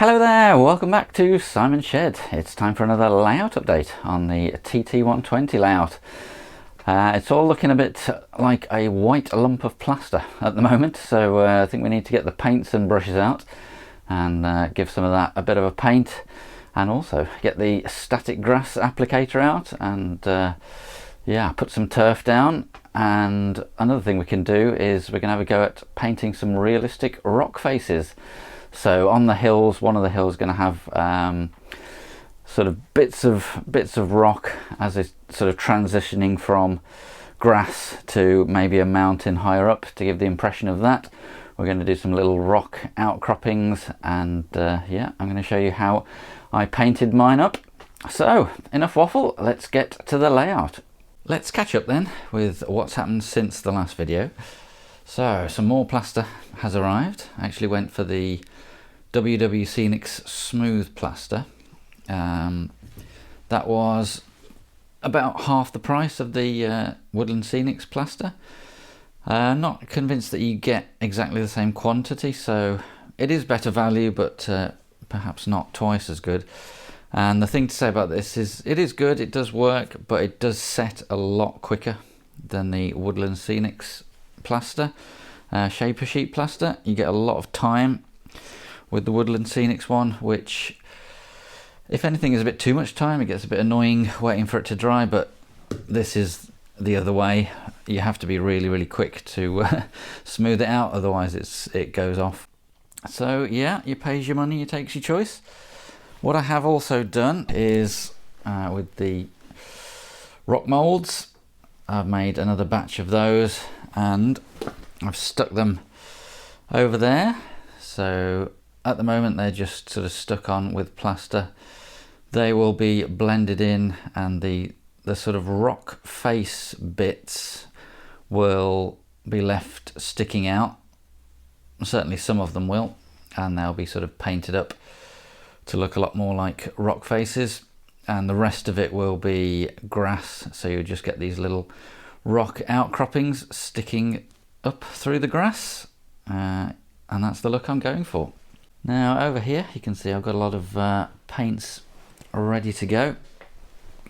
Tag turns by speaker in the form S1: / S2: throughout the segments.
S1: Hello there, welcome back to Simon's Shed. It's time for another layout update on the TT120 layout. It's all looking a bit like a white lump of plaster at the moment, so I think we need to get the paints and brushes out and give some of that a bit of a paint, and also get the static grass applicator out and yeah, put some turf down. And another thing we can do is we're going to have a go at painting some realistic rock faces. So on the hills, one of the hills is going to have sort of bits of rock as it's sort of transitioning from grass to maybe a mountain higher up to give the impression of that. We're going to do some little rock outcroppings, and yeah, I'm going to show you how I painted mine up. So enough waffle, let's get to the layout. Let's catch up then with what's happened since the last video. So some more plaster has arrived. I actually went for the WW Scenics smooth plaster. That was about half the price of the Woodland Scenics plaster. Not convinced that you get exactly the same quantity, so it is better value, but perhaps not twice as good. And the thing to say about this is it is good, it does work, but it does set a lot quicker than the Woodland Scenics plaster. Shaper sheet plaster, you get a lot of time with the Woodland Scenics one, which if anything is a bit too much time. It gets a bit annoying waiting for it to dry, but this is the other way. You have to be really quick to smooth it out, otherwise it goes off. So yeah, you pays your money, you takes your choice. What I have also done is with the rock molds, I've made another batch of those and I've stuck them over there. So at the moment they're just sort of stuck on with plaster. They will be blended in, and the sort of rock face bits will be left sticking out. Certainly some of them will, and they'll be sort of painted up to look a lot more like rock faces, and the rest of it will be grass, so you just get these little rock outcroppings sticking up through the grass, and that's the look I'm going for. Now over here you can see I've got a lot of paints ready to go.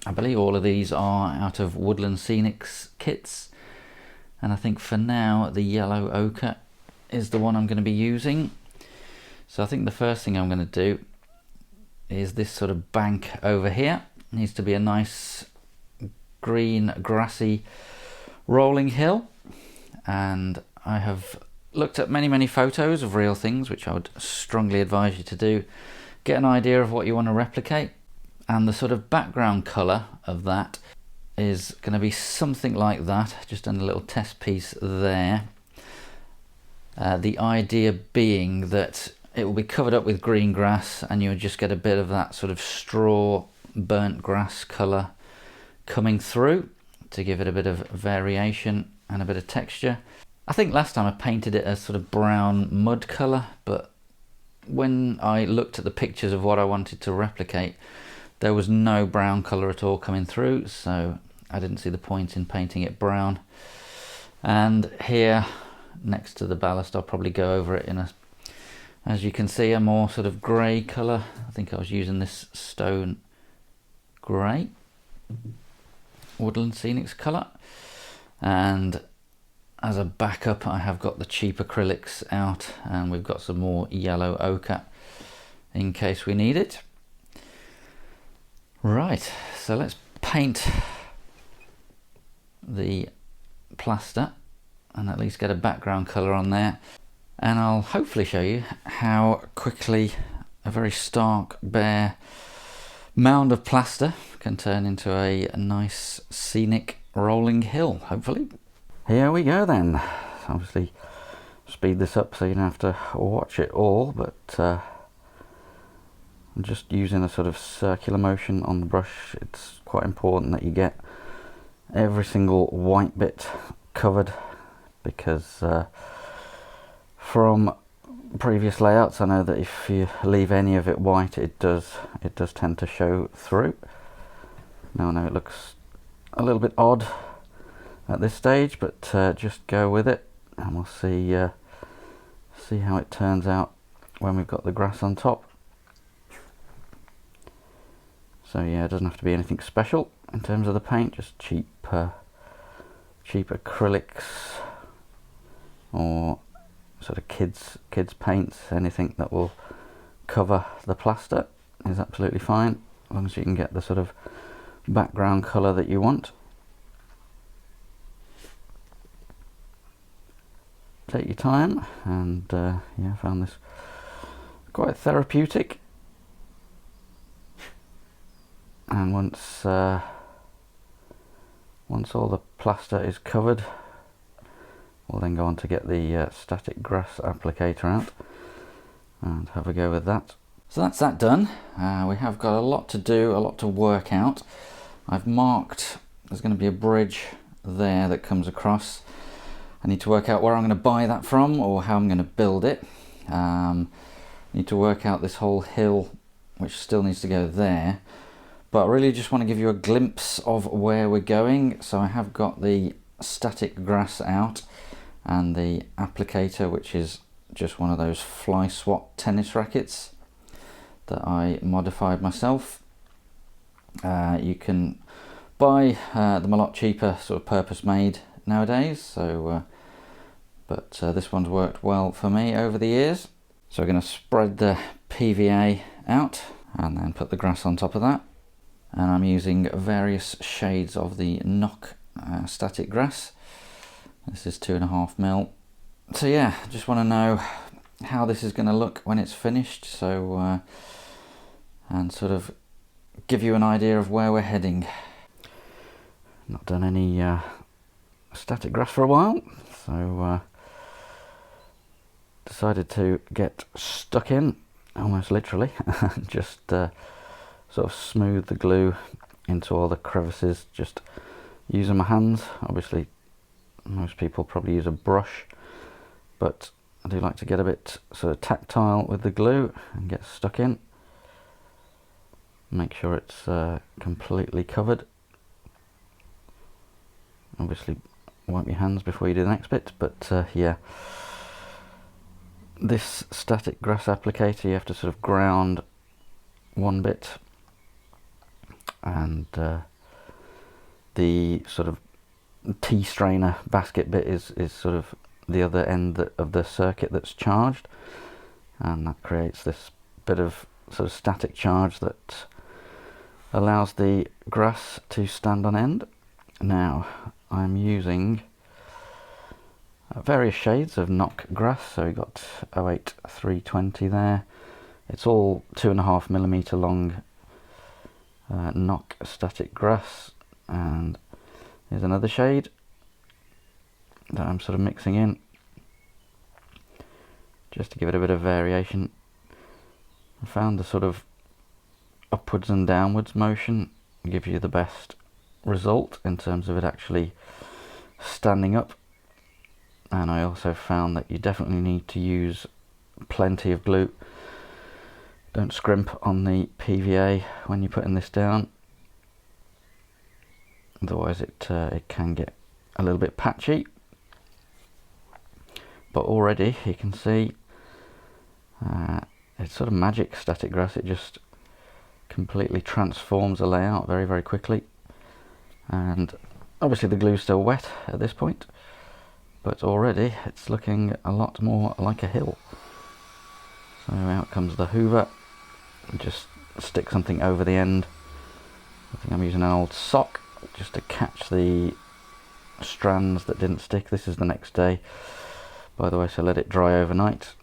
S1: I believe all of these are out of Woodland Scenics kits, and I think for now the yellow ochre is the one I'm going to be using. So I think the first thing I'm going to do is this sort of bank over here. It needs to be a nice green grassy rolling hill, and I have looked at many photos of real things, which I would strongly advise you to do. Get an idea of what you want to replicate, and the sort of background colour of that is going to be something like that. Just done a little test piece there. The idea being that it will be covered up with green grass, and you'll just get a bit of that sort of straw burnt grass colour coming through to give it a bit of variation and a bit of texture. I think last time I painted it a sort of brown mud colour, but when I looked at the pictures of what I wanted to replicate, there was no brown colour at all coming through, so I didn't see the point in painting it brown. And here next to the ballast I'll probably go over it in a, as you can see, a more sort of grey colour. I think I was using this stone grey, Woodland Scenics colour. And as a backup I have got the cheap acrylics out, and we've got some more yellow ochre in case we need it. Right, so let's paint the plaster and at least get a background colour on there. And I'll hopefully show you how quickly a very stark, bare mound of plaster can turn into a nice scenic rolling hill, hopefully. Here we go then. Obviously speed this up so you don't have to watch it all, but I'm just using a sort of circular motion on the brush. It's quite important that you get every single white bit covered, because from previous layouts I know that if you leave any of it white, it does tend to show through. Now I know it looks a little bit odd at this stage, but just go with it and we'll see how it turns out when we've got the grass on top. So yeah, it doesn't have to be anything special in terms of the paint, just cheap acrylics or sort of kids paints. Anything that will cover the plaster is absolutely fine, as long as you can get the sort of background colour that you want. Take your time, and yeah, I found this quite therapeutic. And once all the plaster is covered, we'll then go on to get the static grass applicator out and have a go with that. So that's that done. We have got a lot to do, a lot to work out. I've marked, there's going to be a bridge there that comes across. I need to work out where I'm going to buy that from or how I'm going to build it. Need to work out this whole hill, which still needs to go there. But I really just want to give you a glimpse of where we're going. So I have got the static grass out and the applicator, which is just one of those fly swat tennis rackets that I modified myself. You can buy them a lot cheaper, sort of purpose made nowadays. So, but this one's worked well for me over the years. So we're going to spread the PVA out and then put the grass on top of that. And I'm using various shades of the knock static grass. This is 2.5 mil. So yeah, just want to know how this is going to look when it's finished. So and sort of give you an idea of where we're heading. Not done any static grass for a while, so decided to get stuck in, almost literally, and just sort of smooth the glue into all the crevices, just using my hands. Obviously most people probably use a brush, but I do like to get a bit sort of tactile with the glue and get stuck in. Make sure it's completely covered. Obviously wipe your hands before you do the next bit, but yeah, this static grass applicator, you have to sort of ground one bit, and the sort of T-strainer basket bit is sort of the other end of the circuit that's charged, and that creates this bit of sort of static charge that allows the grass to stand on end. Now I'm using various shades of knock grass, so we've got 08 320 there. It's all 2.5 millimeter long knock static grass, and here's another shade that I'm sort of mixing in just to give it a bit of variation. I found the sort of upwards and downwards motion gives you the best result in terms of it actually standing up, and I also found that you definitely need to use plenty of glue. Don't scrimp on the PVA when you're putting this down, otherwise it can get a little bit patchy. But already you can see it's sort of magic static grass. It just completely transforms a layout very, very quickly. And obviously the glue's still wet at this point, but already it's looking a lot more like a hill. So out comes the hoover, just stick something over the end. I think I'm using an old sock just to catch the strands that didn't stick. This is the next day, by the way, so let it dry overnight.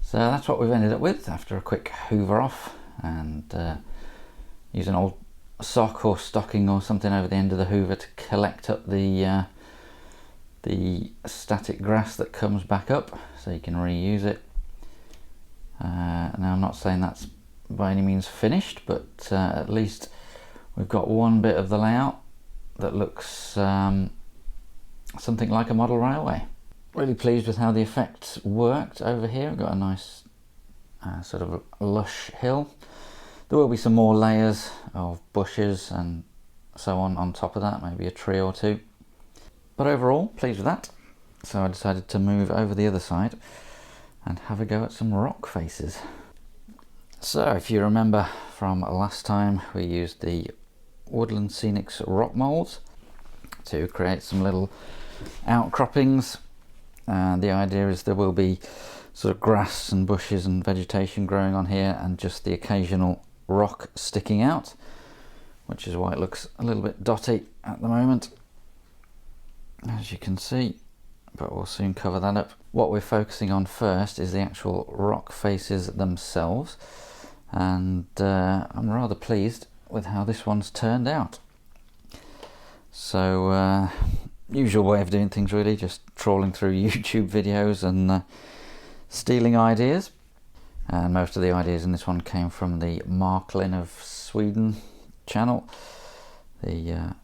S1: So that's what we've ended up with after a quick hoover off, and use an old sock or stocking or something over the end of the hoover to collect up the static grass that comes back up, so you can reuse it. Now I'm not saying that's by any means finished, but at least we've got one bit of the layout that looks something like a model railway. Really pleased with how the effects worked over here. We've got a nice sort of lush hill. There will be some more layers of bushes and so on top of that, maybe a tree or two. But overall, pleased with that. So I decided to move over the other side and have a go at some rock faces. So if you remember from last time. We used the Woodland Scenics rock molds to create some little outcroppings, and the idea is there will be sort of grass and bushes and vegetation growing on here and just the occasional rock sticking out, which is why it looks a little bit dotty at the moment, as you can see, but we'll soon cover that up. What we're focusing on first is the actual rock faces themselves, and I'm rather pleased with how this one's turned out. So usual way of doing things really, just trawling through YouTube videos and stealing ideas, and most of the ideas in this one came from the Marklin of Sweden channel. The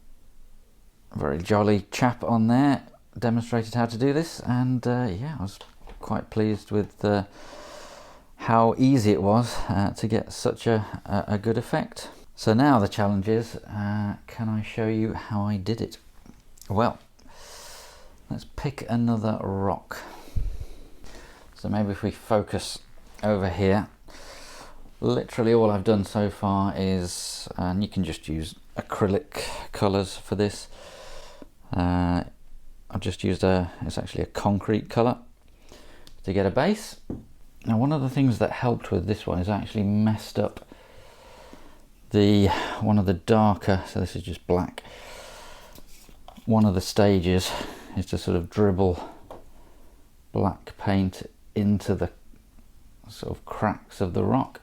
S1: very jolly chap on there demonstrated how to do this, and yeah, I was quite pleased with how easy it was to get such a good effect. So now the challenge is, can I show you how I did it? Well, let's pick another rock. So maybe if we focus over here, literally all I've done so far is, and you can just use acrylic colours for this, I've just used it's actually a concrete colour to get a base. Now one of the things that helped with this one is I actually messed up one of the darker, so this is just black, one of the stages is to sort of dribble black paint into the sort of cracks of the rock,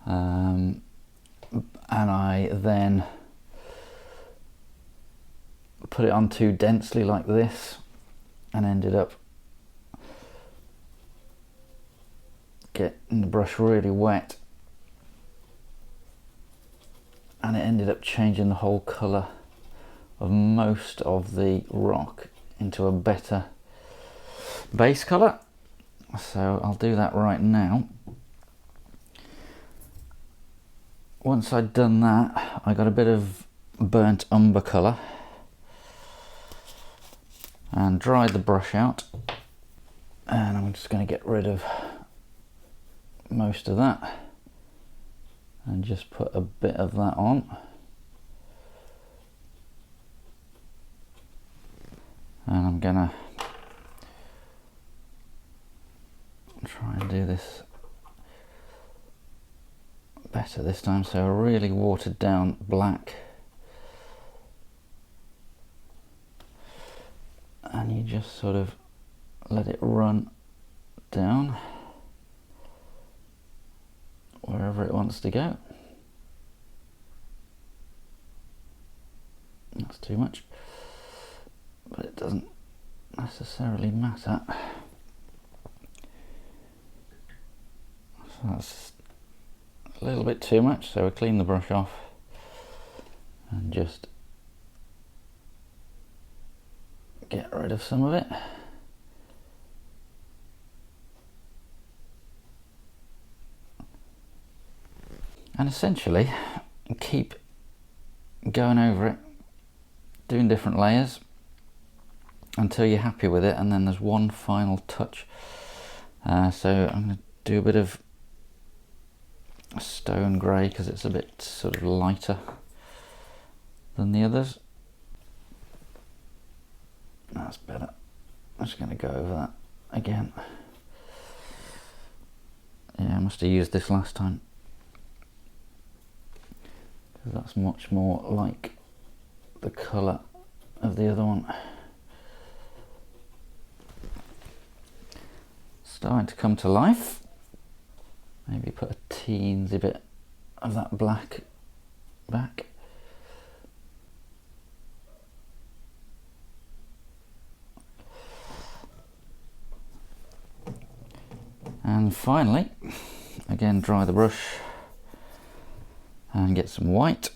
S1: and I then put it on too densely like this and ended up getting the brush really wet, and it ended up changing the whole colour of most of the rock into a better base colour. So I'll do that right now. Once I'd done that, I got a bit of burnt umber colour and dried the brush out, and I'm just going to get rid of most of that and just put a bit of that on. And I'm gonna try and do this better this time, so a really watered down black, and you just sort of let it run down wherever it wants to go. That's too much, but it doesn't necessarily matter. So that's a little bit too much, so we clean the brush off and just get rid of some of it. And essentially keep going over it, doing different layers until you're happy with it, and then there's one final touch. So I'm going to do a bit of stone grey because it's a bit sort of lighter than the others. That's better. I'm just going to go over that again. Yeah, I must have used this last time, because that's much more like the colour of the other one. Starting to come to life. Maybe put a teensy bit of that black back. And finally, again, dry the brush and get some white.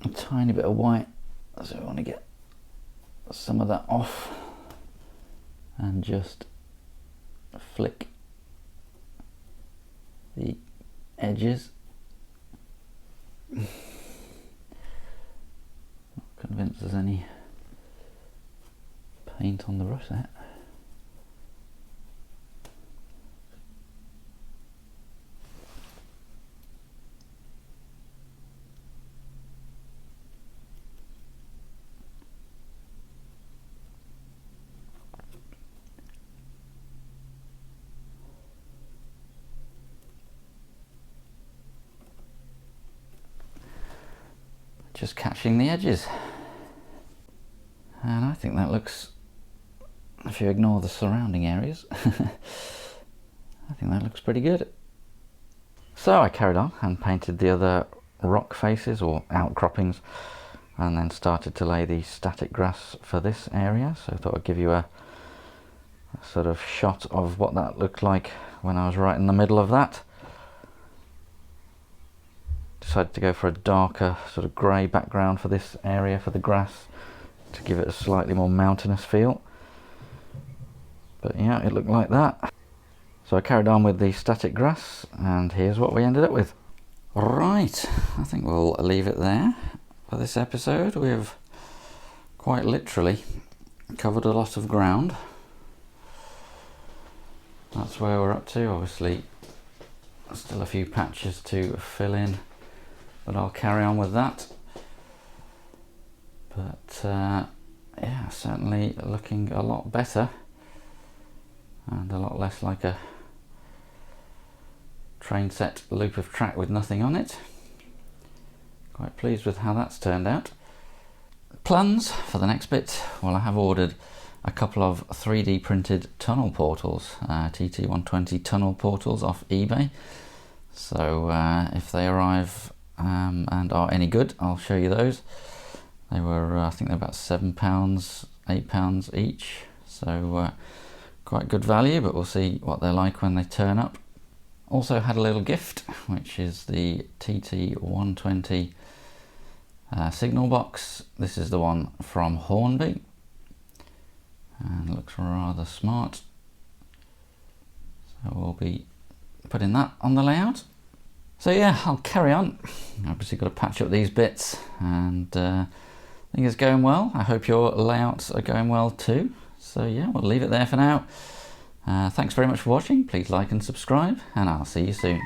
S1: A tiny bit of white, so we want to get some of that off and just flick the edges. Not convinced there's any paint on the brush there. just catching the edges. And I think that looks, if you ignore the surrounding areas, I think that looks pretty good. So I carried on and painted the other rock faces or outcroppings, and then started to lay the static grass for this area. So I thought I'd give you a sort of shot of what that looked like when I was right in the middle of that. Decided to go for a darker sort of grey background for this area for the grass to give it a slightly more mountainous feel. But yeah, it looked like that. So I carried on with the static grass, and here's what we ended up with. Right, I think we'll leave it there for this episode. We've quite literally covered a lot of ground. That's where we're up to. Obviously, still a few patches to fill in, but I'll carry on with that. But yeah, certainly looking a lot better and a lot less like a train set loop of track with nothing on it. Quite pleased with how that's turned out. Plans for the next bit. Well, I have ordered a couple of 3D printed tunnel portals, TT120 tunnel portals off eBay. So if they arrive and are any good, I'll show you those. They were, I think they're about £7, £8 each. So quite good value, but we'll see what they're like when they turn up. Also had a little gift, which is the TT120 signal box. This is the one from Hornby, and looks rather smart. So we'll be putting that on the layout. So yeah, I'll carry on. Obviously got to patch up these bits, and I think it's going well. I hope your layouts are going well too. So yeah, we'll leave it there for now. Thanks very much for watching. Please like and subscribe, and I'll see you soon.